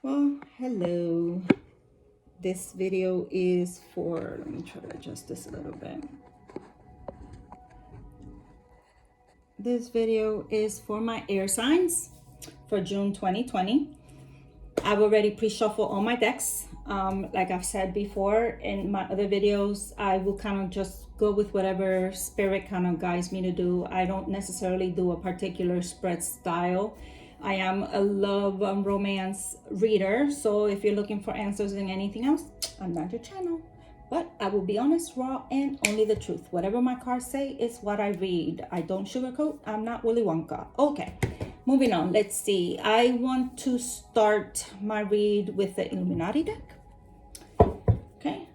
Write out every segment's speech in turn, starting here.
Well, hello. This video is for, let me try to adjust this a little bit. This video is for my air signs for June 2020. I've already pre-shuffled all my decks. Like I've said before in my other videos, I will kind of just go with whatever spirit kind of guides me to do. I don't necessarily do a particular spread style. I am a love romance reader, so if you're looking for answers in anything else, I'm not your channel. But I will be honest, raw, and only the truth. Whatever my cards say is what I read. I don't sugarcoat. I'm not Willy Wonka. Okay, moving on. Let's see. I want to start my read with the Illuminati deck. Okay,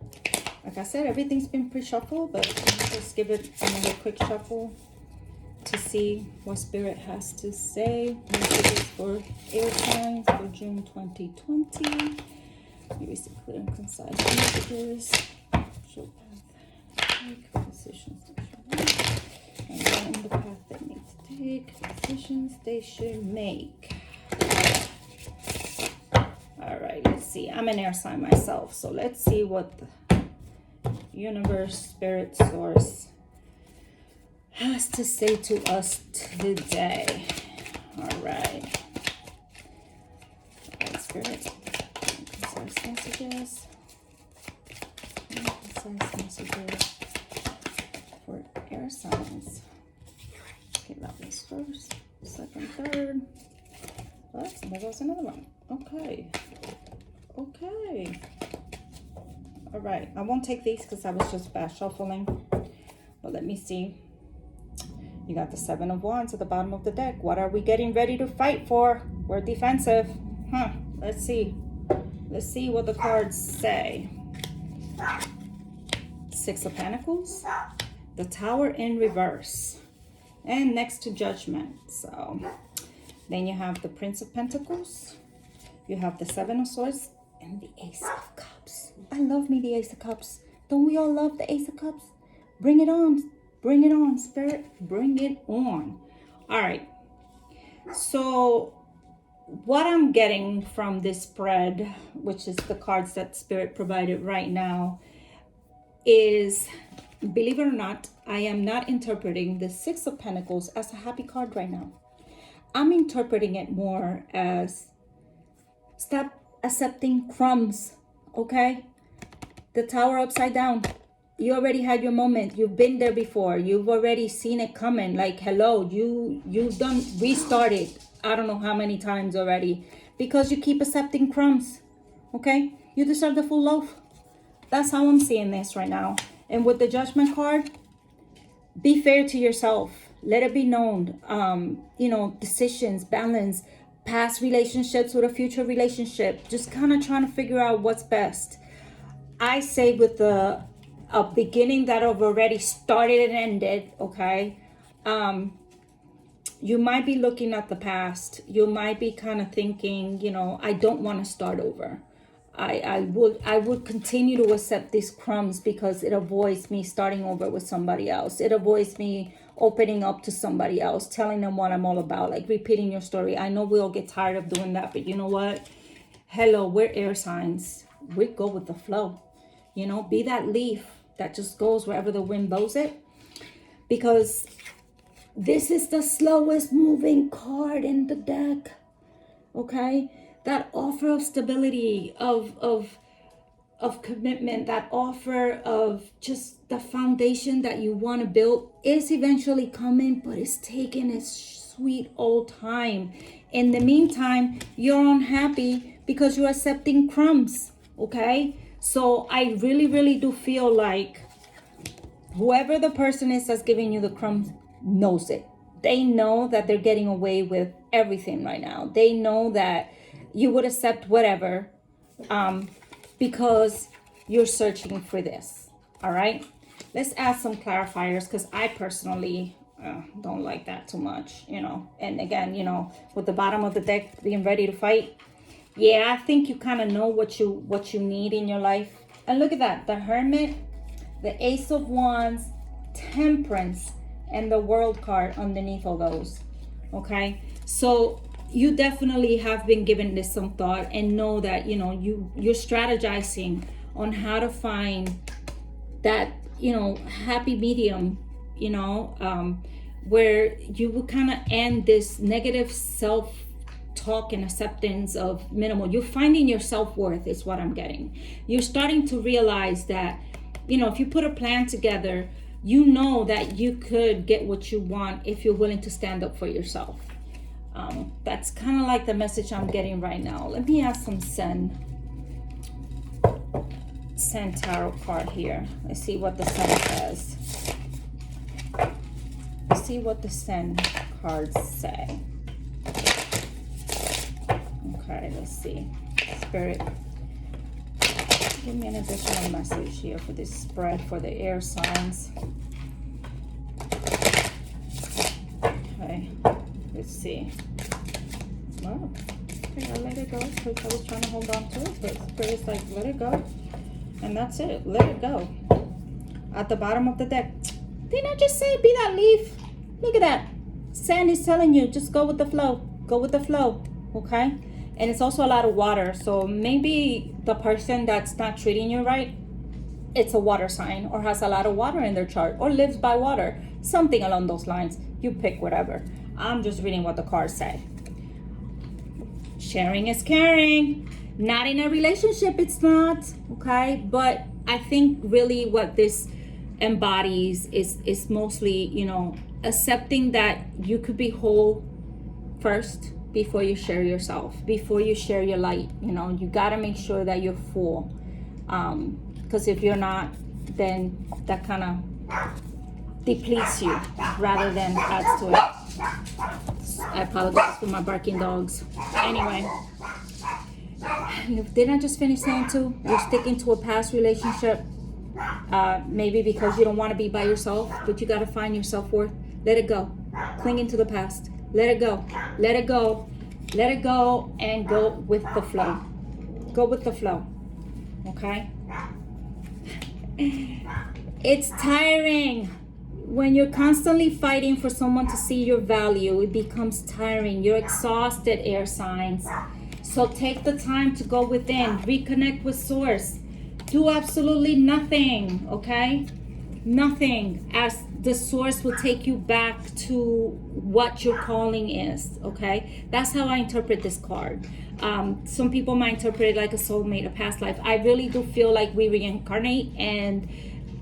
like I said, everything's been pre-shuffled, but let's give it another quick shuffle to see what Spirit has to say. Messages for air signs for June 2020. Maybe some clear and concise messages. Show path, take decisions they should make, and then the path they need to take, decisions they should make. All right, let's see. I'm an air sign myself, so let's see what the universe, spirit, source has to say to us today. All right. All right, spirit. Concise messages. Concise messages for air signs. Okay, that was first, second, third. Oh, there goes another one. Okay. Okay. All right. I won't take these because I was just fast shuffling. But let me see. You got the Seven of Wands at the bottom of the deck. What are we getting ready to fight for? We're defensive. Let's see. Let's see what the cards say. Six of Pentacles. The Tower in reverse. And next to Judgment. So then you have the Prince of Pentacles. You have the Seven of Swords. And the Ace of Cups. I love me the Ace of Cups. Don't we all love the Ace of Cups? Bring it on. Bring it on, Spirit. Bring it on. All right. So what I'm getting from this spread, which is the cards that Spirit provided right now, is, believe it or not, I am not interpreting the Six of Pentacles as a happy card right now. I'm interpreting it more as stop accepting crumbs, okay? The Tower upside down. You already had your moment. You've been there before. You've already seen it coming. Like, hello, you've done restarted I don't know how many times already because you keep accepting crumbs. Okay? You deserve the full loaf. That's how I'm seeing this right now. And with the Judgment card, be fair to yourself. Let it be known. Decisions, balance, past relationships with a future relationship. Just kind of trying to figure out what's best. I say with a beginning that have already started and ended, okay? You might be looking at the past. You might be kind of thinking, I don't want to start over. I would continue to accept these crumbs because it avoids me starting over with somebody else. It avoids me opening up to somebody else, telling them what I'm all about, like repeating your story. I know we all get tired of doing that, but you know what? Hello, we're air signs. We go with the flow. Be that leaf that just goes wherever the wind blows it. Because this is the slowest moving card in the deck. Okay? That offer of stability, of commitment, that offer of just the foundation that you want to build is eventually coming, but it's taking its sweet old time. In the meantime, you're unhappy because you're accepting crumbs. Okay? So I really, really do feel like whoever the person is that's giving you the crumbs knows it. They know that they're getting away with everything right now. They know that you would accept whatever because you're searching for this. All right. Let's add some clarifiers because I personally don't like that too much, And again, with the bottom of the deck being ready to fight. Yeah, I think you kind of know what you need in your life. And look at that. The Hermit, the Ace of Wands, Temperance, and the World card underneath all those. Okay? So you definitely have been given this some thought, and know that, you know, you're strategizing on how to find that, you know, happy medium, you know, where you will kind of end this negative self talk and acceptance of minimal. You're finding your self-worth is what I'm getting. You're starting to realize that, you know, if you put a plan together, you know that you could get what you want if you're willing to stand up for yourself. That's kind of like the message I'm getting right now. Let me add some Sen tarot card here. Let's see what the Sen says. Let's see what the Sen cards say. Okay, let's see. Spirit, give me an additional message here for this spread for the air signs. Okay, let's see. Well, okay, I'll let it go because I was trying to hold on to it, but Spirit's like, let it go. And that's it. Let it go. At the bottom of the deck. Didn't I just say be that leaf? Look at that. Sand is telling you, just go with the flow. Go with the flow. Okay? And it's also a lot of water. So maybe the person that's not treating you right, it's a water sign or has a lot of water in their chart or lives by water. Something along those lines. You pick whatever. I'm just reading what the cards say. Sharing is caring. Not in a relationship, it's not. Okay? But I think really what this embodies is mostly, you know, accepting that you could be whole first before you share yourself, before you share your light. You know, you got to make sure that you're full, because if you're not, then that kind of depletes you rather than adds to it. I apologize for my barking dogs. Anyway, didn't I just finish saying too, you're sticking to a past relationship, maybe because you don't want to be by yourself, but you got to find your self-worth. Let it go. Clinging to the past. Let it go. Let it go. Let it go and go with the flow. Go with the flow. Okay? It's tiring. When you're constantly fighting for someone to see your value, it becomes tiring. You're exhausted, air signs. So take the time to go within. Reconnect with source. Do absolutely nothing, okay? Nothing, as the source will take you back to what your calling is, okay? That's how I interpret this card. Some people might interpret it like a soulmate, a past life. I really do feel like we reincarnate, and,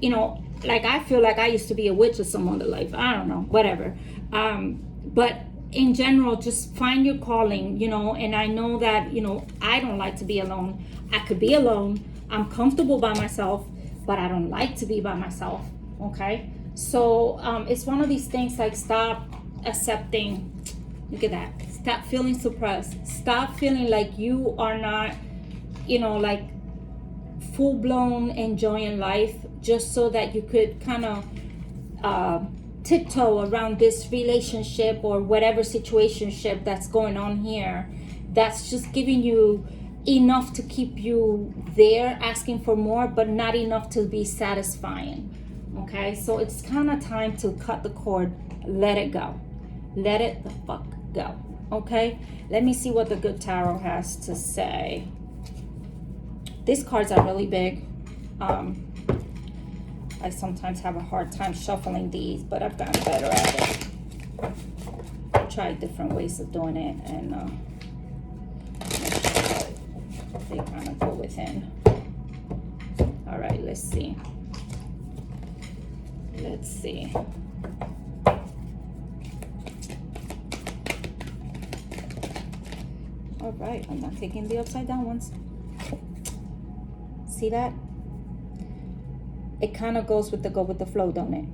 you know, like I feel like I used to be a witch or some other life. I don't know, whatever. But in general, just find your calling, you know, and I know that, you know, I don't like to be alone. I could be alone. I'm comfortable by myself, but I don't like to be by myself, okay? So it's one of these things, like, stop accepting, look at that, stop feeling suppressed, stop feeling like you are not, you know, like full-blown enjoying life just so that you could kind of tiptoe around this relationship or whatever situationship that's going on here, that's just giving you enough to keep you there asking for more, but not enough to be satisfying. Okay, so it's kind of time to cut the cord. Let it go. Let it the fuck go. Okay, let me see what the good tarot has to say. These cards are really big. I sometimes have a hard time shuffling these, but I've gotten better at it. I've tried different ways of doing it, and they kind of go within. All right, let's see. Let's see. All right, I'm not taking the upside down ones. See that? It kind of goes with the go with the flow, don't it?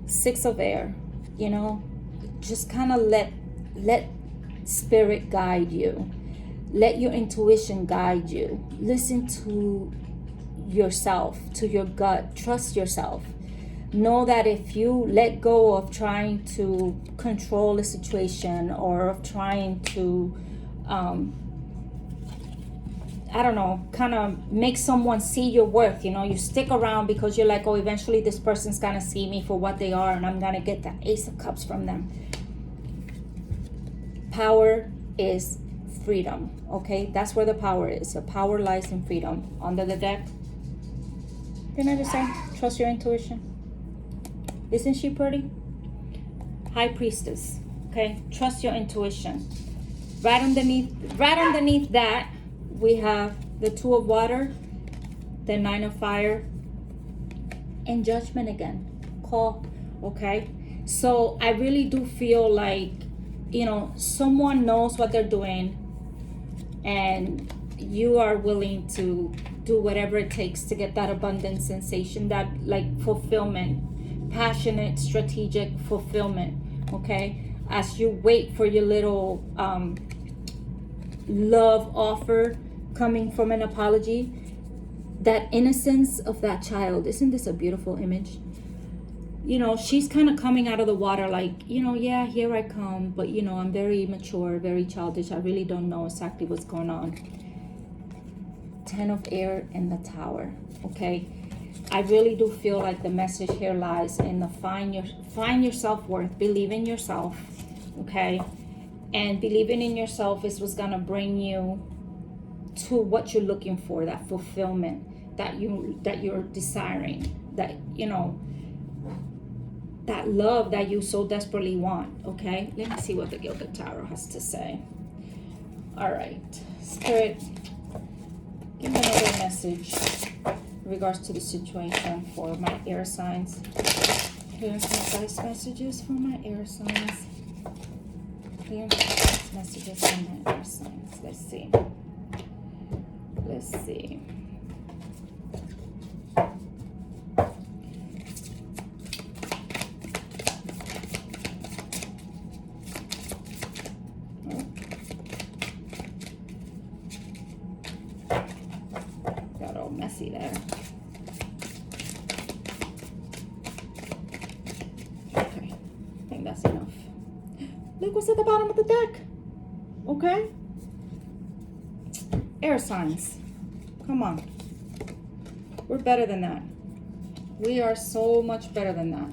Six of air, you know, just kind of let spirit guide you. Let your intuition guide you. Listen to yourself, to your gut. Trust yourself. Know that if you let go of trying to control the situation, or of trying to I don't know, kind of make someone see your worth, you know, you stick around because you're like, oh, eventually this person's gonna see me for what they are, and I'm gonna get the Ace of Cups from them. Power is freedom, okay? That's where the power is. The power lies in freedom. Under the deck, didn't I just say, trust your intuition? Isn't she pretty? High Priestess, okay? Trust your intuition. Right underneath that, we have the Two of Water, the Nine of Fire, and Judgment again. Call, okay? So I really do feel like, you know, someone knows what they're doing and you are willing to do whatever it takes to get that abundant sensation, that like fulfillment, passionate, strategic fulfillment, okay? As you wait for your little love offer coming from an apology, that innocence of that child. Isn't this a beautiful image? You know, she's kind of coming out of the water like, you know, yeah, here I come, but you know, I'm very mature, very childish. I really don't know exactly what's going on. Ten of Air in the Tower, okay? I really do feel like the message here lies in the find your self-worth, believe in yourself, okay? And believing in yourself is what's gonna bring you to what you're looking for, that fulfillment that you're desiring, that, you know, that love that you so desperately want, okay? Let me see what the Gilded Tarot has to say. All right, Spirit, give me another message in regards to the situation for my air signs. Clear concise messages for my air signs. Clear concise messages for my air signs. Let's see. Let's see. Got all messy there. Okay, I think that's enough. Look what's at the bottom of the deck. Okay? Air signs. Come on. We're better than that. We are so much better than that.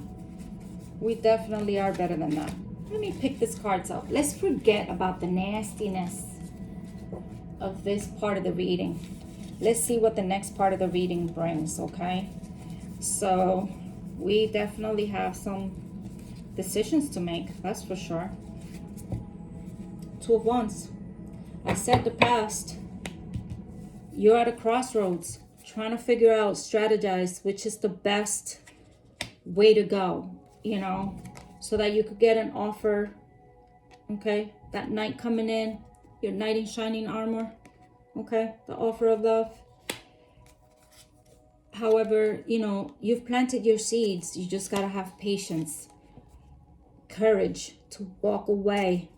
We definitely are better than that. Let me pick these cards up. Let's forget about the nastiness of this part of the reading. Let's see what the next part of the reading brings, okay? So we definitely have some decisions to make, that's for sure. Two of Wands. I said the past. You're at a crossroads, trying to figure out, strategize, which is the best way to go, you know, so that you could get an offer, okay? That knight coming in, your knight in shining armor, okay? The offer of love. However, you know, you've planted your seeds. You just got to have patience, courage to walk away.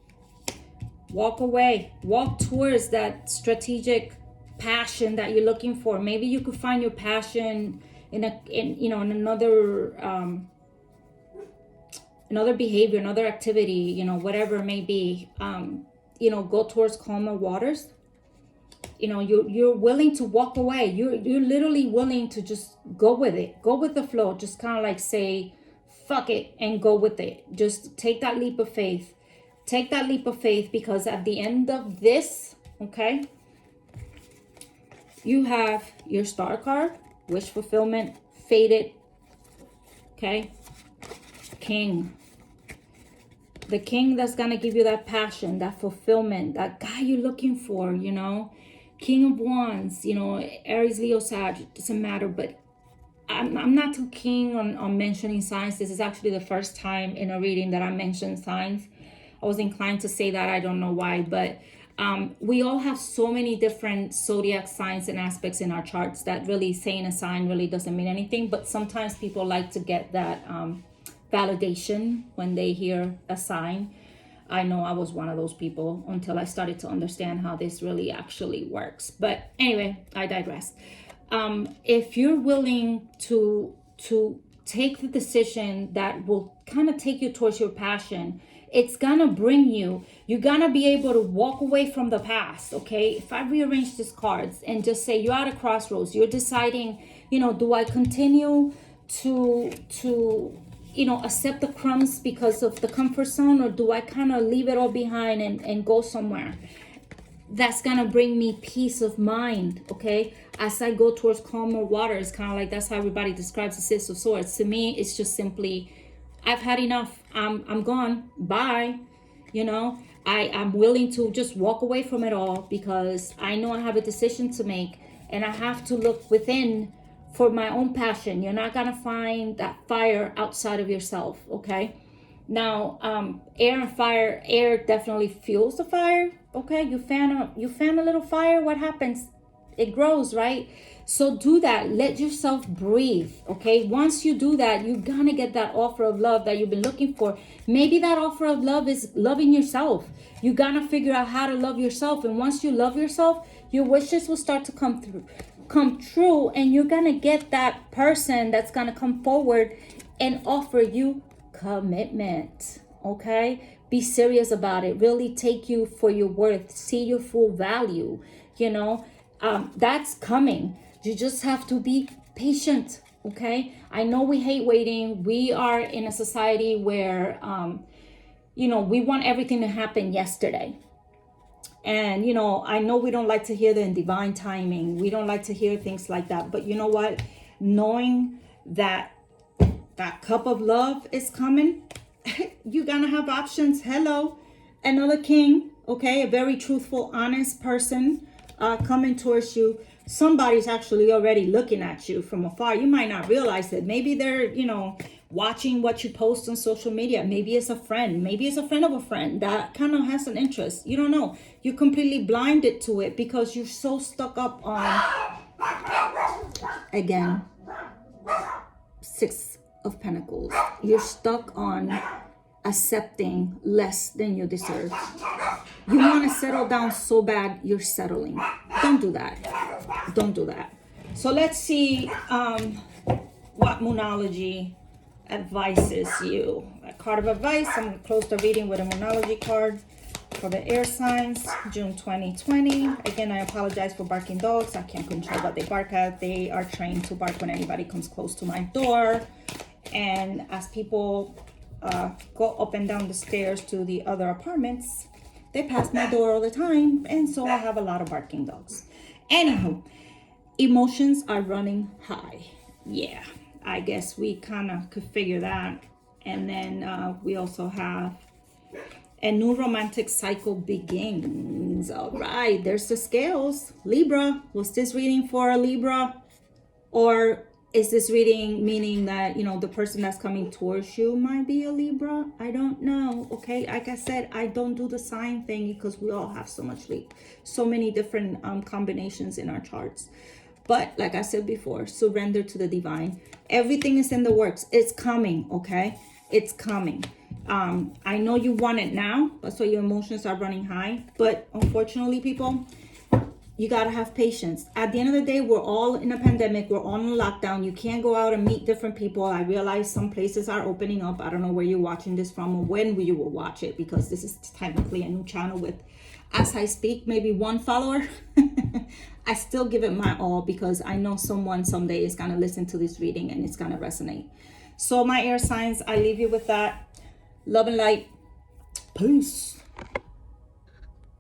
Walk away. Walk towards that strategic passion that you're looking for. Maybe you could find your passion in another another behavior, another activity, you know, whatever it may be. You know, go towards calmer waters. You know, you're willing to walk away. You're literally willing to just go with it, go with the flow. Just kind of like say fuck it and go with it. Just take that leap of faith. Take that leap of faith, because at the end of this, okay, you have your Star card, wish fulfillment, faded, okay, King. The King that's going to give you that passion, that fulfillment, that guy you're looking for, you know. King of Wands, you know, Aries, Leo, Sag, it doesn't matter, but I'm not too keen on mentioning signs. This is actually the first time in a reading that I mentioned signs. I was inclined to say that, I don't know why, but we all have so many different zodiac signs and aspects in our charts that really saying a sign really doesn't mean anything. But sometimes people like to get that validation when they hear a sign. I know I was one of those people until I started to understand how this really actually works. But anyway, I digress. If you're willing to take the decision that will kind of take you towards your passion, it's gonna bring you're gonna be able to walk away from the past, okay? If I rearrange these cards and just say you're at a crossroads, you're deciding, you know, do I continue to accept the crumbs because of the comfort zone, or do I kind of leave it all behind and go somewhere that's gonna bring me peace of mind, okay? As I go towards calmer waters, kind of like that's how everybody describes the Six of Swords. To me, it's just simply, I've had enough. I'm gone. Bye. I'm willing to just walk away from it all because I know I have a decision to make, and I have to look within for my own passion. You're not gonna find that fire outside of yourself, okay? Now, air and fire, air definitely fuels the fire, okay? You fan a little fire, what happens? It grows, right? So do that. Let yourself breathe, okay? Once you do that, you're gonna get that offer of love that you've been looking for. Maybe that offer of love is loving yourself. You gotta figure out how to love yourself. And once you love yourself, your wishes will start to come true, and you're gonna get that person that's gonna come forward and offer you commitment, okay? Be serious about it. Really take you for your worth. See your full value. That's coming. You just have to be patient, okay? I know we hate waiting. We are in a society where we want everything to happen yesterday. And I know we don't like to hear the divine timing. We don't like to hear things like that. But you know what? Knowing that cup of love is coming, you're gonna have options. Hello, another king, okay? A very truthful, honest person coming towards you. Somebody's actually already looking at you from afar. You might not realize it. Maybe they're, watching what you post on social media. Maybe it's a friend. Maybe it's a friend of a friend that kind of has an interest. You don't know. You're completely blinded to it because you're so stuck up on, again, Six of Pentacles. You're stuck on accepting less than you deserve. You want to settle down so bad, you're settling. Don't do that. Don't do that. So let's see what Moonology advises you. A card of advice. I'm going to close the reading with a Moonology card for the air signs, June 2020. Again, I apologize for barking dogs. I can't control what they bark at. They are trained to bark when anybody comes close to my door. And as people go up and down the stairs to the other apartments, they pass my door all the time, and so I have a lot of barking dogs. Anywho, emotions are running high. Yeah, I guess we kind of could figure that. And then we also have a new romantic cycle begins. All right, there's the scales. Libra, was this reading for a Libra? Or is this reading meaning that, the person that's coming towards you might be a Libra? I don't know, okay? Like I said, I don't do the sign thing because we all have so many different combinations in our charts. But like I said before, surrender to the divine. Everything is in the works. It's coming, okay? It's coming. I know you want it now. That's why your emotions are running high. But unfortunately, people, you got to have patience. At the end of the day, we're all in a pandemic. We're all in lockdown. You can't go out and meet different people. I realize some places are opening up. I don't know where you're watching this from or when you will watch it, because this is technically a new channel with, as I speak, maybe one follower. I still give it my all because I know someone someday is going to listen to this reading and it's going to resonate. So my air signs, I leave you with that. Love and light. Peace.